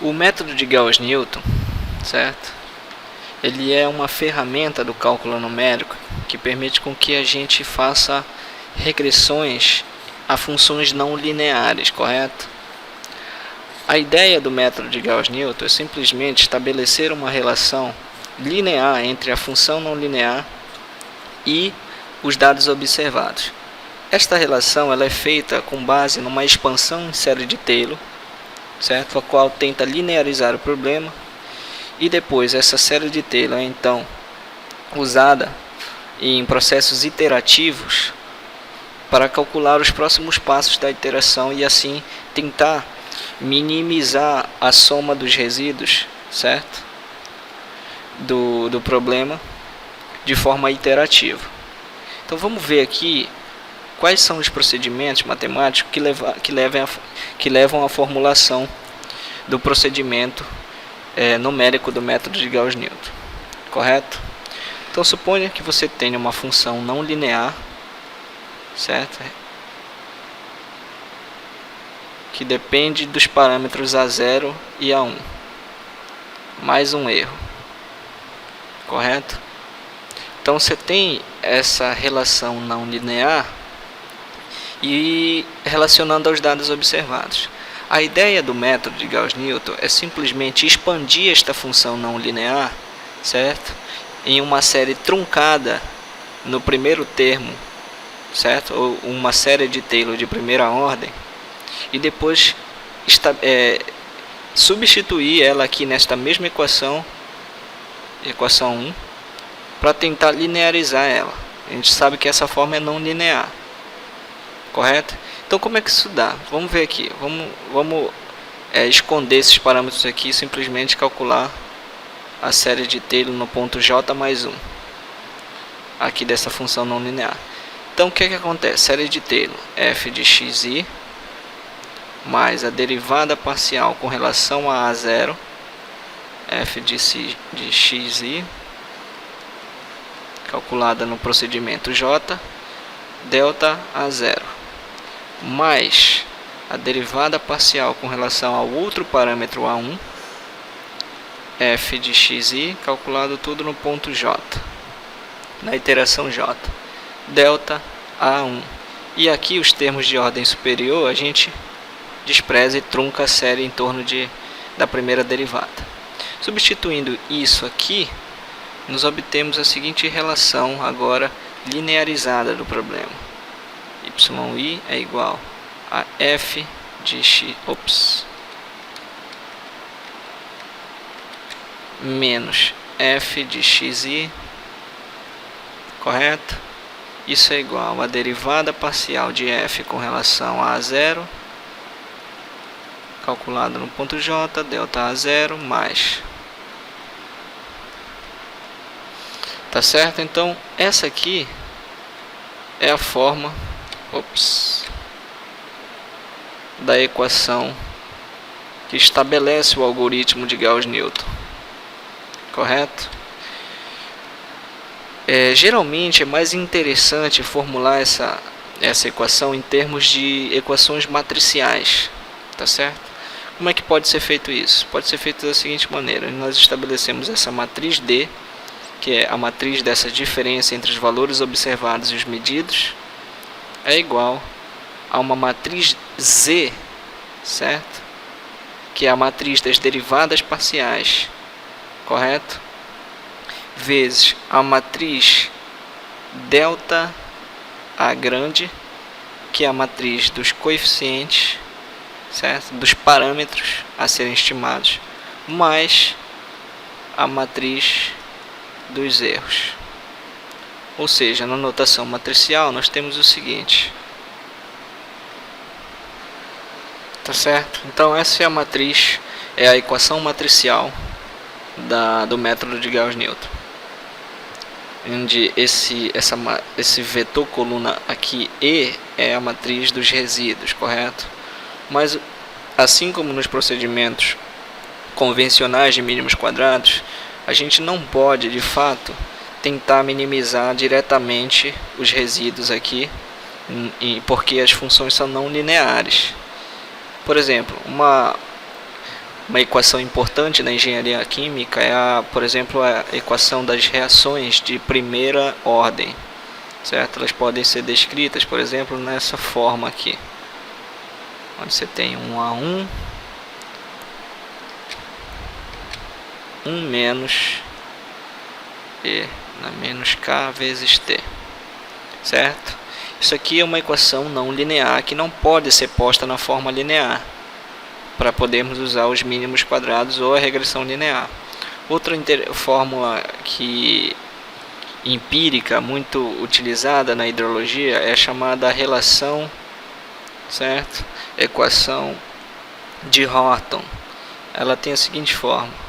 O método de Gauss-Newton, certo? Ele é uma ferramenta do cálculo numérico que permite com que a gente faça regressões a funções não lineares, correto? A ideia do método de Gauss-Newton é simplesmente estabelecer uma relação linear entre a função não linear e os dados observados. Esta relação ela é feita com base numa expansão em série de Taylor, certo? A qual tenta linearizar o problema, e depois essa série de Taylor é então usada em processos iterativos para calcular os próximos passos da iteração e assim tentar minimizar a soma dos resíduos, certo? Do problema de forma iterativa. Então vamos ver aqui quais são os procedimentos matemáticos que levam à formulação do procedimento numérico do método de Gauss-Newton, correto? Então suponha que você tenha uma função não linear, certo? Que depende dos parâmetros A0 e A1, mais um erro, correto? Então você tem essa relação não linear e relacionando aos dados observados. A ideia do método de Gauss-Newton é simplesmente expandir esta função não linear, certo? Em uma série truncada no primeiro termo, certo? Ou uma série de Taylor de primeira ordem, e depois substituir ela aqui nesta mesma equação 1, para tentar linearizar ela. A gente sabe que essa forma é não linear, correto? Então como é que isso dá? Vamos ver aqui. Vamos esconder esses parâmetros aqui e simplesmente calcular a série de Taylor no ponto j mais 1 aqui dessa função não linear. Então o que é que acontece? Série de Taylor f de xi mais a derivada parcial com relação a A0 f de xi calculada no procedimento j delta A0 mais a derivada parcial com relação ao outro parâmetro A1 f de xi calculado tudo no ponto j, na iteração j, delta A1. E aqui os termos de ordem superior a gente despreza e trunca a série em torno da primeira derivada. Substituindo isso aqui, nós obtemos a seguinte relação agora linearizada do problema. yi é igual a f de x menos f de xi, correto? Isso é igual a derivada parcial de f com relação a A0 calculado no ponto j, delta A0 mais, tá certo? Então essa aqui é a forma da equação que estabelece o algoritmo de Gauss-Newton, correto? Geralmente é mais interessante formular essa equação em termos de equações matriciais, tá certo? Como é que pode ser feito isso? Pode ser feito da seguinte maneira: nós estabelecemos essa matriz D, que é a matriz dessa diferença entre os valores observados e os medidos, é igual a uma matriz Z, certo? Que é a matriz das derivadas parciais, correto? Vezes a matriz delta A grande, que é a matriz dos coeficientes, certo? Dos parâmetros a serem estimados, mais a matriz dos erros. Ou seja, na notação matricial nós temos o seguinte, tá certo? Então essa é a matriz, é a equação matricial do método de Gauss-Newton, onde esse vetor coluna aqui E é a matriz dos resíduos, correto? Mas assim como nos procedimentos convencionais de mínimos quadrados, a gente não pode de fato tentar minimizar diretamente os resíduos aqui, porque as funções são não lineares. Por exemplo, Uma equação importante na engenharia química é, por exemplo, a equação das reações de primeira ordem, certo? Elas podem ser descritas, por exemplo, nessa forma aqui, onde você tem 1 a 1, 1 menos E na menos K vezes T, certo? Isso aqui é uma equação não linear que não pode ser posta na forma linear, para podermos usar os mínimos quadrados ou a regressão linear. Outra fórmula empírica muito utilizada na hidrologia é chamada relação, certo? Equação de Horton. Ela tem a seguinte forma: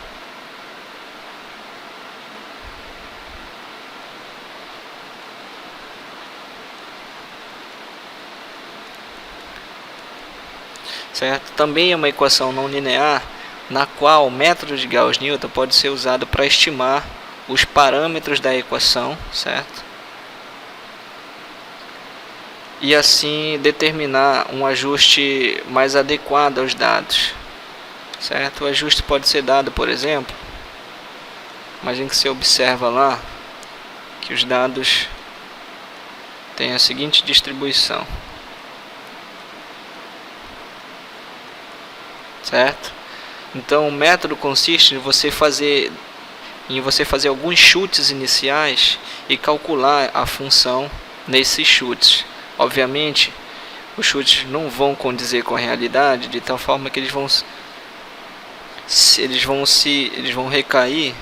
certo? Também é uma equação não linear, na qual o método de Gauss-Newton pode ser usado para estimar os parâmetros da equação, certo? E assim determinar um ajuste mais adequado aos dados, certo? O ajuste pode ser dado, por exemplo, imagine que você observa lá que os dados têm a seguinte distribuição, certo? Então o método consiste em você fazer alguns chutes iniciais e calcular a função nesses chutes. Obviamente, os chutes não vão condizer com a realidade, de tal forma que eles vão recair,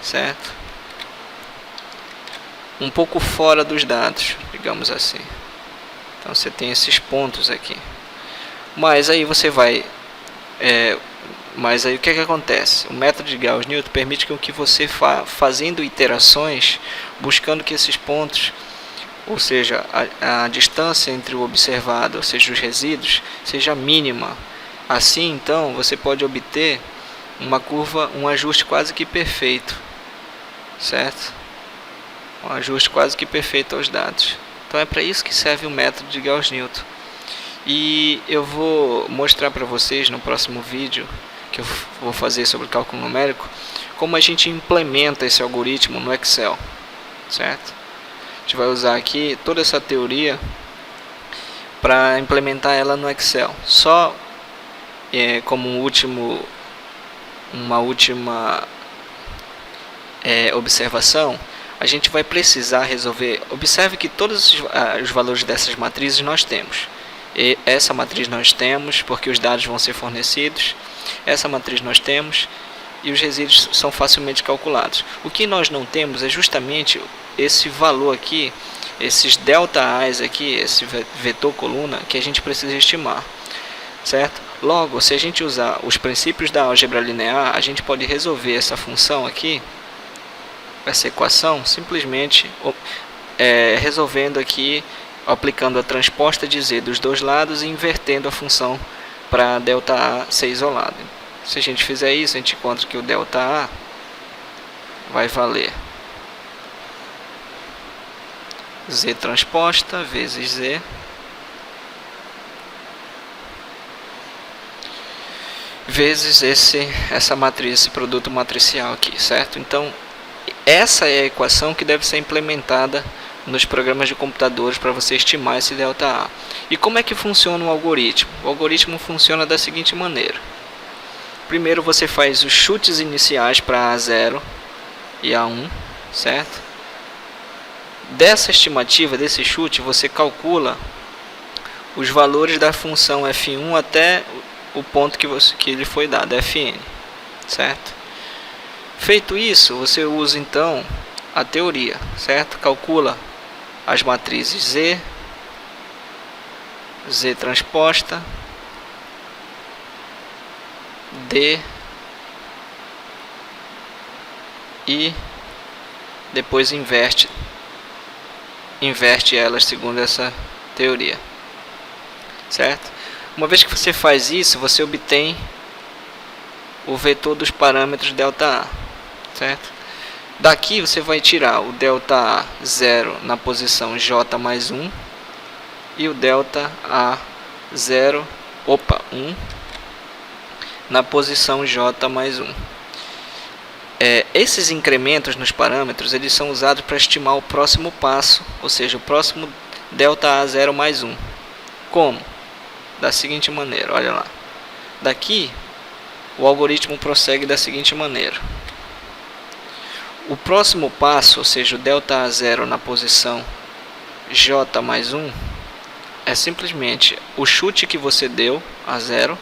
certo? Um pouco fora dos dados, digamos assim. Então você tem esses pontos aqui. Mas aí você vai... mas aí o que acontece? O método de Gauss-Newton permite que você fazendo iterações, buscando que esses pontos, ou seja, a distância entre o observado, ou seja, os resíduos, seja mínima. Assim, então, você pode obter uma curva, um ajuste quase que perfeito, certo? Um ajuste quase que perfeito aos dados. Então é para isso que serve o método de Gauss-Newton. E eu vou mostrar para vocês no próximo vídeo que eu vou fazer sobre cálculo numérico, como a gente implementa esse algoritmo no Excel, certo? A gente vai usar aqui toda essa teoria para implementar ela no Excel. Só como uma última observação, a gente vai precisar resolver. Observe que todos os valores dessas matrizes nós temos. E essa matriz nós temos porque os dados vão ser fornecidos. Essa matriz nós temos e os resíduos são facilmente calculados. O que nós não temos é justamente esse valor aqui, esses delta-A's aqui, esse vetor coluna que a gente precisa estimar, certo? Logo, se a gente usar os princípios da álgebra linear, a gente pode resolver essa função aqui, essa equação, simplesmente resolvendo aqui, aplicando a transposta de z dos dois lados e invertendo a função para ΔA ser isolado. Se a gente fizer isso, a gente encontra que o ΔA vai valer z transposta vezes z vezes essa matriz, esse produto matricial aqui, certo? Então, essa é a equação que deve ser implementada nos programas de computadores para você estimar esse ΔA. E como é que funciona o algoritmo? O algoritmo funciona da seguinte maneira. Primeiro você faz os chutes iniciais para A0 e A1, certo? Dessa estimativa, desse chute, você calcula os valores da função f1 até o ponto que ele foi dado, fn, certo? Feito isso, você usa então a teoria, certo? Calcula as matrizes z, z transposta, d e depois inverte elas segundo essa teoria, certo? Uma vez que você faz isso, você obtém o vetor dos parâmetros ΔA, certo? Daqui você vai tirar o ΔA 0 na posição J mais 1 e o ΔA 0, 1 na posição j mais 1. Esses incrementos nos parâmetros eles são usados para estimar o próximo passo, ou seja, o próximo ΔA0 mais 1. Como? Da seguinte maneira, olha lá. Daqui, o algoritmo prossegue da seguinte maneira. O próximo passo, ou seja, o ΔA0 na posição j mais 1, é simplesmente o chute que você deu a 0,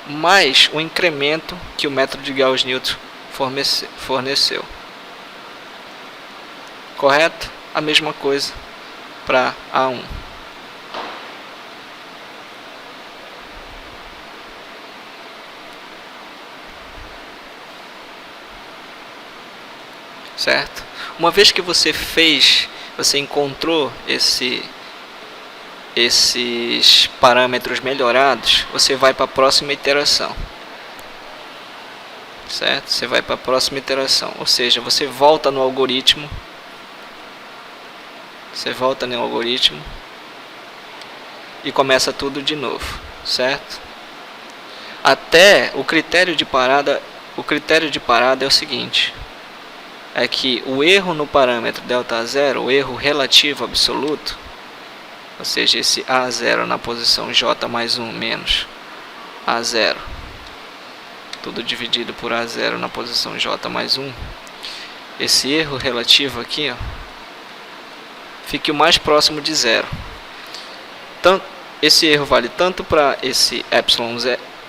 mais o incremento que o método de Gauss-Newton forneceu. Correto? A mesma coisa para A1. Certo? Uma vez que você encontrou esses parâmetros melhorados, você vai para a próxima iteração. Certo? Você vai para a próxima iteração, ou seja, você volta no algoritmo. E começa tudo de novo, certo? Até o critério de parada é o seguinte: é que o erro no parâmetro ΔA0, o erro relativo absoluto, ou seja, esse A0 na posição j mais 1 menos A0, tudo dividido por A0 na posição j mais 1, esse erro relativo aqui, ó, fique o mais próximo de zero. Então, esse erro vale tanto para esse epsilon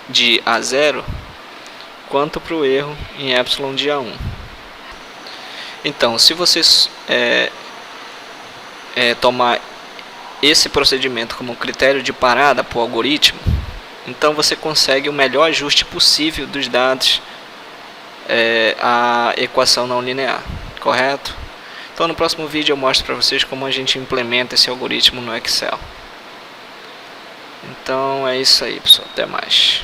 de A0 quanto para o erro em epsilon de A1. Então, se você tomar esse procedimento como critério de parada para o algoritmo, então você consegue o melhor ajuste possível dos dados à equação não linear, correto? Então no próximo vídeo eu mostro para vocês como a gente implementa esse algoritmo no Excel. Então é isso aí, pessoal, até mais.